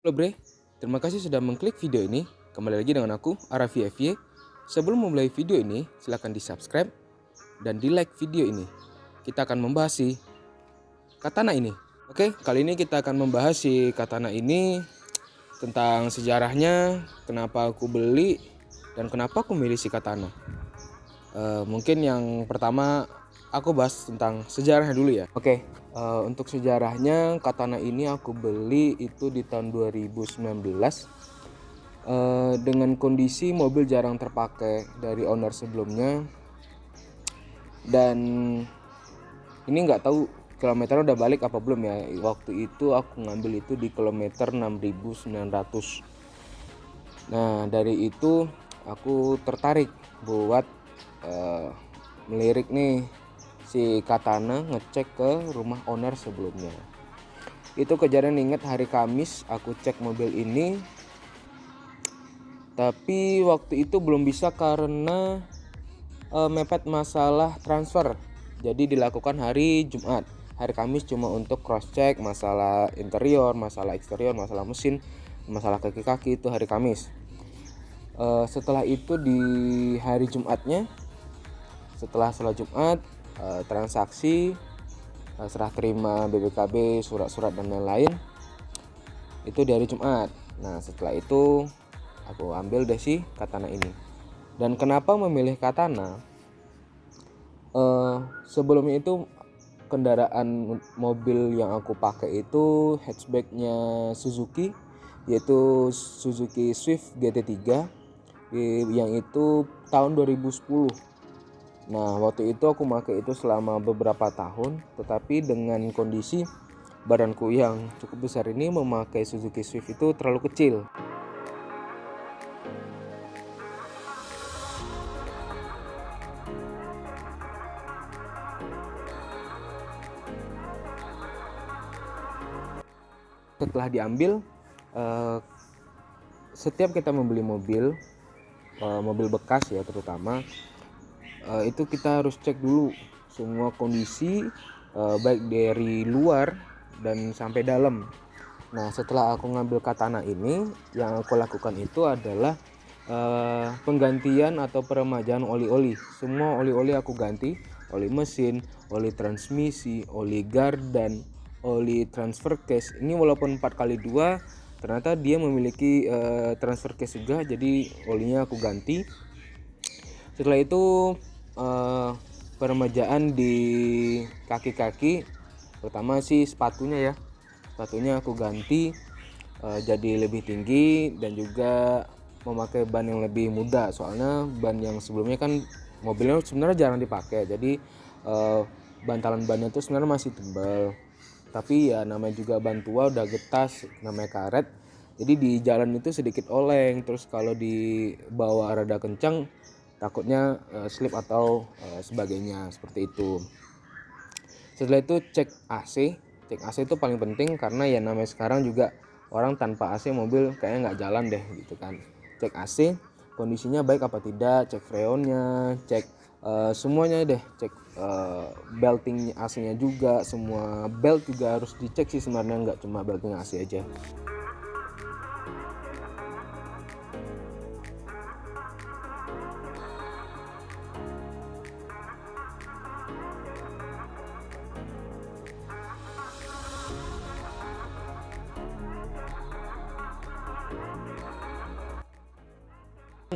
Halo Bre, terima kasih sudah mengklik video ini. Kembali lagi dengan aku, Arafi FY. Sebelum memulai video ini, silahkan di subscribe dan di like video ini. Kita akan membahas si katana ini. Oke, kali ini kita akan membahas si katana ini tentang sejarahnya, kenapa aku beli, dan kenapa aku milih si katana. Mungkin yang pertama aku bahas tentang sejarahnya dulu ya. Oke, untuk sejarahnya katana ini aku beli itu di tahun 2019 dengan kondisi mobil jarang terpakai dari owner sebelumnya, dan ini nggak tahu kilometer udah balik apa belum ya. Waktu itu aku ngambil itu di kilometer 6.900. Nah dari itu aku tertarik buat melirik nih si katana, ngecek ke rumah owner sebelumnya. Itu kejadian, inget hari Kamis aku cek mobil ini, tapi waktu itu belum bisa karena mepet masalah transfer. Jadi dilakukan hari Jumat. Hari Kamis cuma untuk cross check masalah interior, masalah eksterior, masalah mesin, masalah kaki-kaki, itu hari Kamis. Setelah itu di hari Jumatnya, setelah sholat Jumat, transaksi, serah terima BPKB, surat-surat dan lain-lain, itu di hari Jumat. Nah setelah itu aku ambil deh si katana ini. Dan kenapa memilih katana? Sebelumnya itu kendaraan mobil yang aku pakai itu hatchbacknya Suzuki, yaitu Suzuki Swift GT3 yang itu tahun 2010. Nah waktu itu aku pakai itu selama beberapa tahun, tetapi dengan kondisi badanku yang cukup besar ini, memakai Suzuki Swift itu terlalu kecil. Setelah diambil, setiap kita membeli mobil bekas ya terutama, itu kita harus cek dulu semua kondisi, baik dari luar dan sampai dalam. Nah setelah aku ngambil katana ini, yang aku lakukan itu adalah penggantian atau peremajaan oli-oli. Semua oli-oli aku ganti, oli mesin, oli transmisi, oli gardan, oli transfer case. Ini walaupun 4x2, ternyata dia memiliki transfer case juga, jadi olinya aku ganti. Setelah itu peremajaan di kaki-kaki, pertama sih sepatunya ya. Sepatunya aku ganti jadi lebih tinggi, dan juga memakai ban yang lebih muda. Soalnya ban yang sebelumnya kan mobilnya sebenarnya jarang dipakai, jadi bantalan bannya itu sebenarnya masih tebal. Tapi ya namanya juga ban tua, udah getas, namanya karet, jadi di jalan itu sedikit oleng. Terus kalau dibawa rada kencang, takutnya slip atau sebagainya seperti itu. Setelah itu cek AC. Cek AC itu paling penting, karena ya namanya sekarang juga orang tanpa AC mobil kayaknya nggak jalan deh gitu kan. Cek AC kondisinya baik apa tidak, cek freonnya, cek semuanya deh, cek belting AC-nya juga, semua belt juga harus dicek sih sebenarnya, nggak cuma belting AC aja.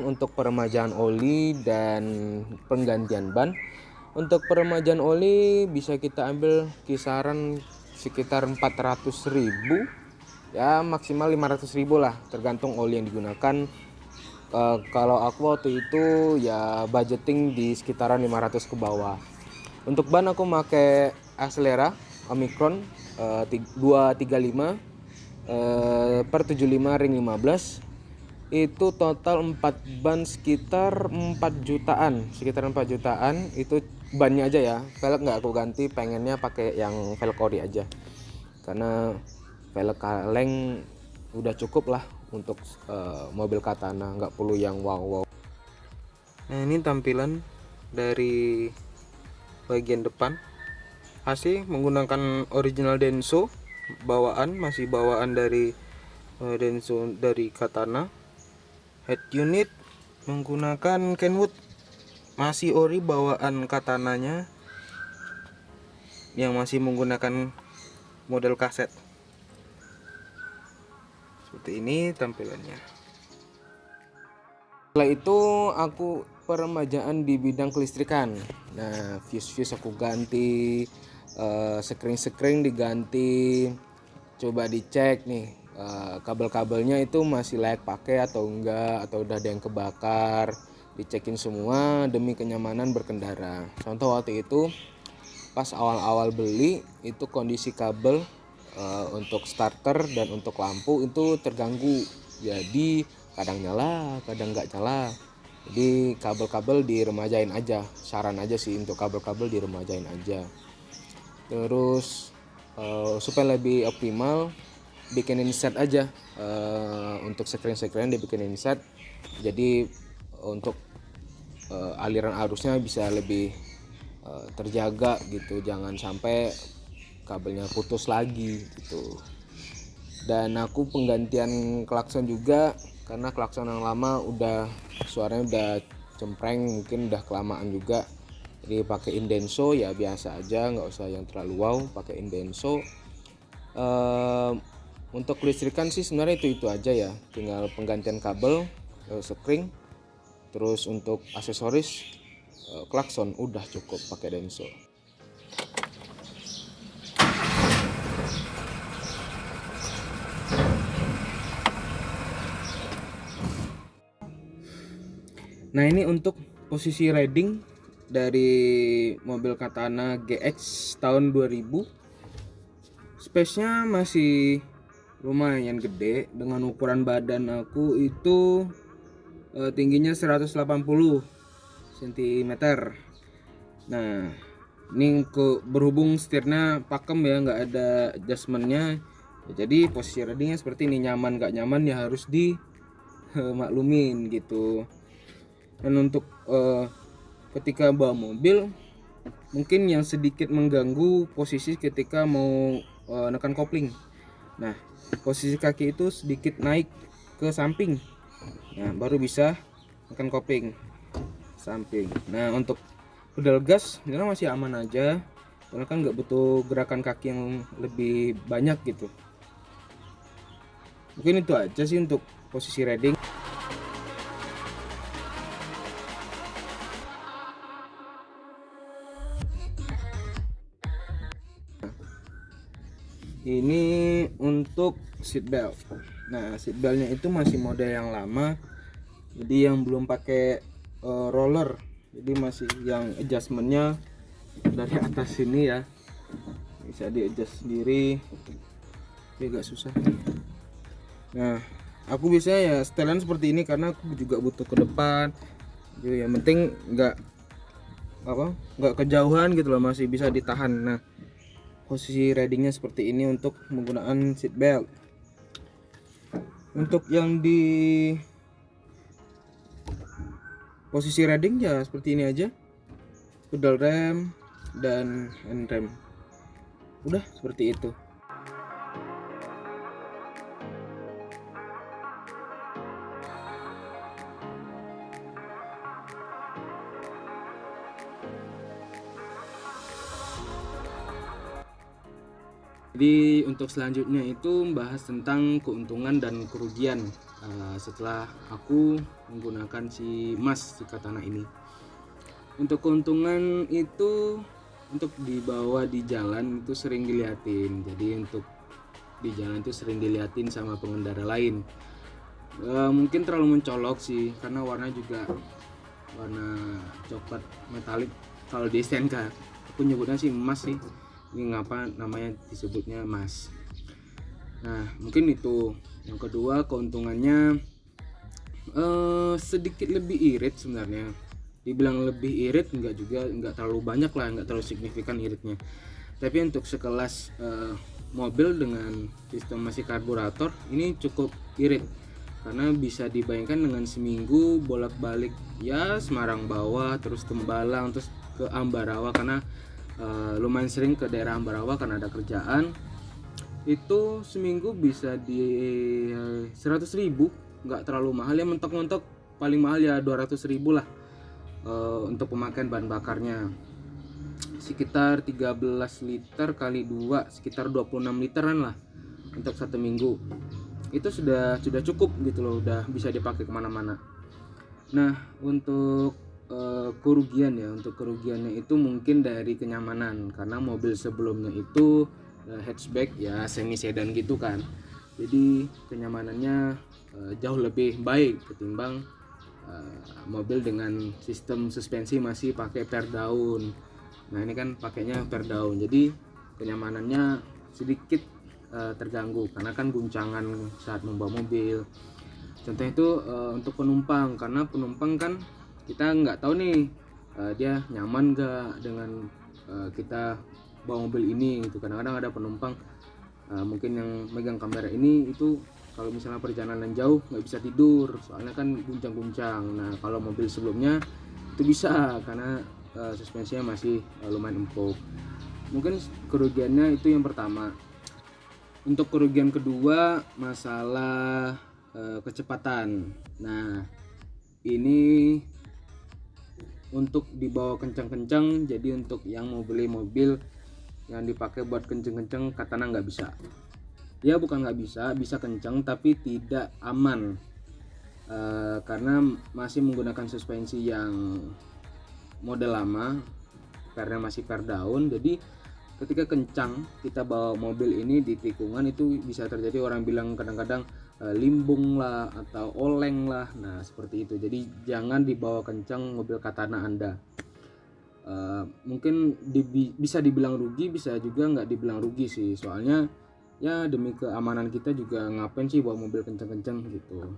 Untuk peremajaan oli dan penggantian ban, untuk peremajaan oli bisa kita ambil kisaran sekitar 400.000 ya, maksimal 500.000 lah, tergantung oli yang digunakan. Kalau aku waktu itu ya budgeting di sekitaran 500 ke bawah. Untuk ban aku pakai Acelera Omicron 235 per 75 ring 15. Itu total 4 ban sekitar 4 jutaan, itu bannya aja ya. Velg nggak aku ganti, pengennya pakai yang velg ori aja, karena velg kaleng udah cukup lah untuk mobil katana, nggak perlu yang wow. Nah ini tampilan dari bagian depan. AC menggunakan original Denso, masih bawaan dari Denso dari Katana. Head unit menggunakan Kenwood, masih ori bawaan Katananya yang masih menggunakan model kaset. Seperti ini tampilannya. Setelah itu aku peremajaan di bidang kelistrikan. Nah, fuse aku ganti, sekring diganti. Coba dicek nih, kabel-kabelnya itu masih layak pakai atau enggak, atau udah ada yang kebakar. Dicekin semua demi kenyamanan berkendara. Contoh waktu itu pas awal-awal beli itu kondisi kabel untuk starter dan untuk lampu itu terganggu, jadi kadang nyala kadang nggak nyala. Jadi kabel-kabel diremajain aja, saran aja sih untuk kabel-kabel diremajain aja. Terus supaya lebih optimal bikinin set aja, untuk sekring dibikinin set, jadi untuk aliran arusnya bisa lebih terjaga gitu, jangan sampai kabelnya putus lagi gitu. Dan aku penggantian klakson juga, karena klakson yang lama udah suaranya udah cempreng, mungkin udah kelamaan juga. Jadi pakai Denso ya biasa aja, nggak usah yang terlalu wow, pakai Denso. Untuk kelistrikan sih sebenarnya itu aja ya, tinggal penggantian kabel, sekring, terus untuk aksesoris klakson udah cukup pakai Denso. Nah, ini untuk posisi riding dari mobil Katana GX tahun 2000. Space-nya masih lumayan gede, dengan ukuran badan aku itu tingginya 180 cm. Nah, ini berhubung setirnya pakem ya, nggak ada adjustmentnya, jadi posisi ridingnya seperti ini. Nyaman nggak nyaman ya harus di maklumin gitu. Dan untuk ketika bawa mobil, mungkin yang sedikit mengganggu posisi ketika mau nekan kopling. Nah, posisi kaki itu sedikit naik ke samping, nah baru bisa nekan kopling samping. Nah, untuk pedal gas sebenarnya masih aman aja, karena kan nggak butuh gerakan kaki yang lebih banyak gitu. Mungkin itu aja sih untuk posisi riding. Ini untuk seat belt. Nah, seat beltnya itu masih model yang lama, jadi yang belum pakai roller, jadi masih yang adjustmentnya dari atas sini ya, bisa di adjust sendiri, tapi agak susah. Nah, aku bisa ya setelan seperti ini karena aku juga butuh ke depan, jadi yang penting nggak kejauhan gitu loh, masih bisa ditahan. Nah, posisi ridingnya seperti ini untuk menggunakan seat belt. Untuk yang di posisi riding ya seperti ini aja, pedal rem dan hand rem, udah seperti itu. Jadi untuk selanjutnya itu membahas tentang keuntungan dan kerugian setelah aku menggunakan si Katana ini. Untuk keuntungan itu, untuk dibawa di jalan itu sering diliatin. Jadi untuk di jalan itu sering diliatin sama pengendara lain. Mungkin terlalu mencolok sih, karena warna juga warna coklat metalik. Kalau di STNK aku nyebutnya sih emas sih. Ini ngapa namanya disebutnya emas. Nah, mungkin itu. Yang kedua, keuntungannya sedikit lebih irit sebenarnya. Dibilang lebih irit enggak juga, enggak terlalu banyak lah, enggak terlalu signifikan iritnya. Tapi untuk sekelas mobil dengan sistem masih karburator, ini cukup irit, karena bisa dibayangkan dengan seminggu bolak-balik ya Semarang bawah, terus Tembalang, terus ke Ambarawa, karena lumayan sering ke daerah Ambarawa karena ada kerjaan. Itu seminggu bisa di 100.000, nggak terlalu mahal ya, mentok-mentok paling mahal ya 200.000 lah. Untuk pemakaian bahan bakarnya sekitar 13 liter kali 2 sekitar 26 literan lah untuk 1 minggu. Itu sudah cukup gitu loh, udah bisa dipakai kemana-mana. Nah untuk kerugian ya, untuk kerugiannya itu mungkin dari kenyamanan, karena mobil sebelumnya itu hatchback ya, semi sedan gitu kan, jadi kenyamanannya jauh lebih baik ketimbang mobil dengan sistem suspensi masih pakai per daun. Nah ini kan pakainya per daun, jadi kenyamanannya sedikit terganggu karena kan guncangan saat membawa mobil. Contoh itu untuk penumpang, karena penumpang kan kita nggak tahu nih dia nyaman nggak dengan kita bawa mobil ini gitu. Kadang-kadang ada penumpang mungkin yang megang kamera ini itu kalau misalnya perjalanan jauh nggak bisa tidur soalnya kan guncang-guncang. Nah kalau mobil sebelumnya itu bisa karena suspensinya masih lumayan empuk. Mungkin kerugiannya itu yang pertama. Untuk kerugian kedua, masalah kecepatan. Nah ini untuk dibawa kencang-kencang, jadi untuk yang mau beli mobil yang dipakai buat kenceng-kenceng katana nggak bisa. Ya bukan nggak bisa, bisa kencang tapi tidak aman karena masih menggunakan suspensi yang model lama, karena masih per daun. Jadi ketika kencang kita bawa mobil ini di tikungan itu bisa terjadi, orang bilang kadang-kadang limbung lah atau oleng lah. Nah seperti itu, jadi jangan dibawa kencang mobil katana Anda. Mungkin bisa dibilang rugi, bisa juga nggak dibilang rugi sih, soalnya ya demi keamanan kita juga ngapain sih bawa mobil kenceng-kenceng gitu.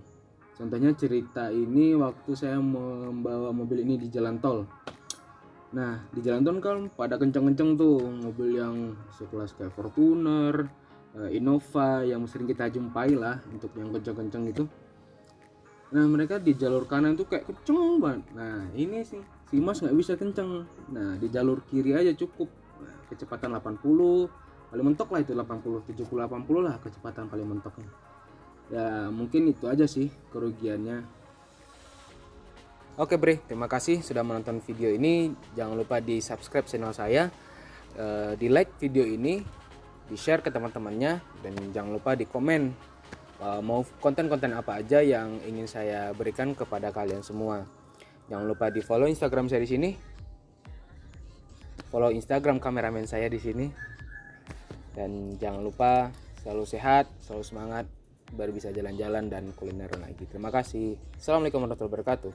Contohnya cerita ini waktu saya membawa mobil ini di jalan tol. Nah di jalan tol kan pada kenceng-kenceng tuh mobil yang sekelas kayak Fortuner, Innova yang sering kita jumpai lah untuk yang kenceng-kenceng itu. Nah mereka di jalur kanan tuh kayak kenceng banget. Nah ini sih si Mas nggak bisa kenceng. Nah di jalur kiri aja cukup. Nah, kecepatan 80 paling mentok lah, itu 80 70 80 lah kecepatan paling mentoknya. Ya mungkin itu aja sih kerugiannya. Oke Bre, terima kasih sudah menonton video ini. Jangan lupa di subscribe channel saya, di like video ini, di share ke teman-temannya, dan jangan lupa di komen mau konten-konten apa aja yang ingin saya berikan kepada kalian semua. Jangan lupa di follow Instagram saya di sini, follow Instagram kameramen saya di sini, dan jangan lupa selalu sehat, selalu semangat, baru bisa jalan-jalan dan kuliner lagi. Terima kasih. Assalamualaikum warahmatullahi wabarakatuh.